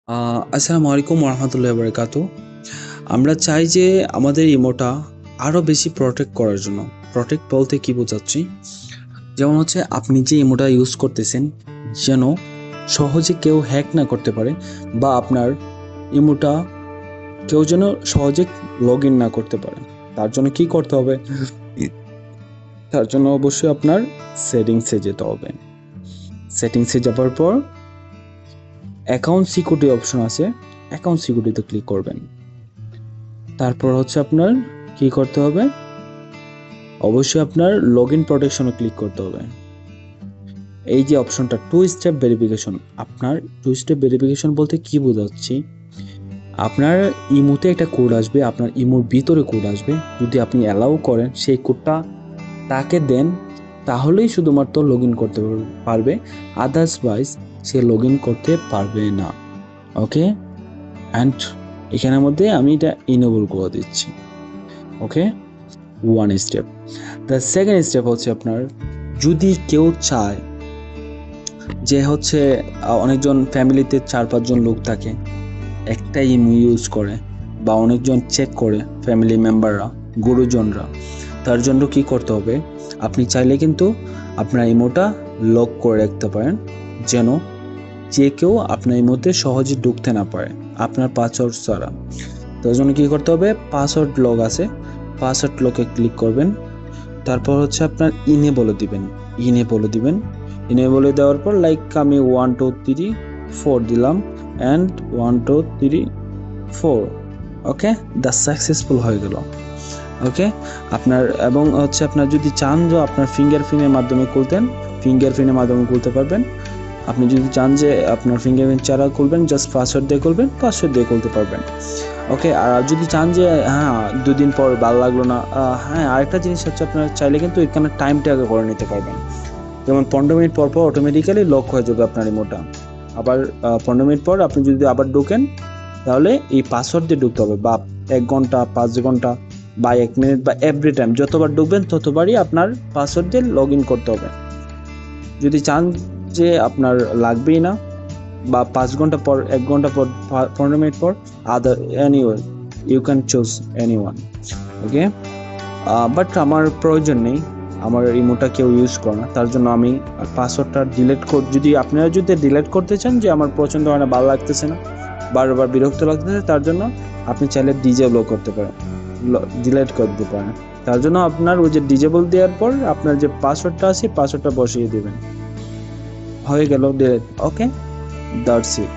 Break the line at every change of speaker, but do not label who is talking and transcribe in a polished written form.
আসসালামু আলাইকুম ওরহামতুল্লাহি বারাকাতু। আমরা চাই যে আমাদের ইমোটা আরো বেশি প্রটেক্ট করার জন্য। প্রটেক্ট বলতে কি বোঝাচ্ছি? যেমন হচ্ছে আপনি যে ইমোটা ইউজ করতেছেন যেন সহজে কেউ হ্যাক না করতে পারে বা আপনার ইমোটা কেউ যেন সহজে লগ ইন না করতে পারে। তার জন্য কি করতে হবে? তার জন্য অবশ্যই আপনার সেটিংসে যেতে হবে। সেটিংসে যাওয়ার পর অ্যাকাউন্ট সিকিউরিটি অপশন আছে, অ্যাকাউন্ট সিকিউরিটিতে ক্লিক করবেন। তারপর হচ্ছে আপনার কি করতে হবে? অবশ্যই আপনার লগ ইন প্রোটেকশনে ক্লিক করতে হবে। এই যে অপশনটা টু স্টেপ ভেরিফিকেশন, আপনার টু স্টেপ ভেরিফিকেশন বলতে কি বোঝাচ্ছি? আপনার ইমোতে একটা কোড আসবে, আপনার ইমোর ভিতরে কোড আসবে। যদি আপনি অ্যালাউ করেন সেই কোডটা তাকে দেন, তাহলেই শুধুমাত্র লগ ইন করতে পারবে, আদার্সওয়াইজ সে লগ ইন করতে পারবে না। ওকে, অ্যান্ড এখানের মধ্যে আমি এটা ইনেবল করে দিচ্ছি। Okay, one step. The second step হচ্ছে আপনার যদি কেউ চায় যে হচ্ছে অনেকজন ফ্যামিলিতে 4-5 জন লোক থাকে, একটাই ইমো ইউজ করে বা অনেকজন চেক করে ফ্যামিলি মেম্বাররা, গুরুজনরা, তার জন্য কি করতে হবে? আপনি চাইলে কিন্তু আপনার ইমোটা লক করে রাখতে পারেন যেন যে কেউ আপনার ইমোতে সহজে ঢুকতে না পারে আপনার পাসওয়ার্ড ছাড়া। তার জন্য কি করতে হবে? পাসওয়ার্ড লক আছে, পাসওয়ার্ড লকে ক্লিক করবেন। তারপর হচ্ছে আপনার ইনে বলে দিবেন, ইনে বলে দেওয়ার পর লাইক আমি 1 2 3 4 দিলাম অ্যান্ড 1 2 3 4। ওকে, দ্য সাকসেসফুল হয়ে গেল। ওকে, আপনার এবং হচ্ছে আপনার যদি চান যে আপনার ফিঙ্গারপ্রিন্টের মাধ্যমে খুলতে পারবেন। আপনি যদি চান যে আপনার ফিঙ্গারপ্রিন্ট ছাড়া খুলবেন, জাস্ট পাসওয়ার্ড দিয়ে খুলবেন, পাসওয়ার্ড দিয়ে খুলতে পারবেন। ওকে, আর যদি চান যে হ্যাঁ 2 দিন পর ভালো লাগলো না, হ্যাঁ আরেকটা জিনিস হচ্ছে আপনার চাইলে কিন্তু এখানে টাইমটা আগে করে নিতে পারবেন। যেমন 15 মিনিট পর পর অটোমেটিক্যালি লক হয়ে যাবে আপনার রিমোটটা। আবার 15 মিনিট পর আপনি যদি আবার ঢোকেন তাহলে এই পাসওয়ার্ড দিয়ে ঢুকতে হবে, বা 1 ঘন্টা 5 ঘন্টা বা 1 মিনিট বা এভরি টাইম যতবার ঢুকবেন ততবারই আপনার পাসওয়ার্ড দিয়ে লগ ইন করতে হবে। যদি চান যে আপনার লাগবেই না বা 5 ঘন্টা পর 1 ঘন্টা পর 15 মিনিট পর, other anyway you can choose anyone. Okay, but আমার প্রয়োজন নেই, আমার ইমোটা কেউ ইউজ করে না, তার জন্য আমি পাসওয়ার্ডটা যদি আপনারা ডিলিট করতে চান যে আমার পছন্দ হয় না, ভালো লাগতেছে না, বারবার বিরক্ত লাগতেছে, তার জন্য আপনি চাইলে ডিজেবল করতে পারেন, ডিলিট করে দিতে পারেন। তার জন্য আপনার ওই যে ডিজেবল দেওয়ার পর আপনার যে পাসওয়ার্ডটা আছে পাসওয়ার্ডটা বসিয়ে দেবেন, হয়ে গেল ডিলিট। Okay, that's it.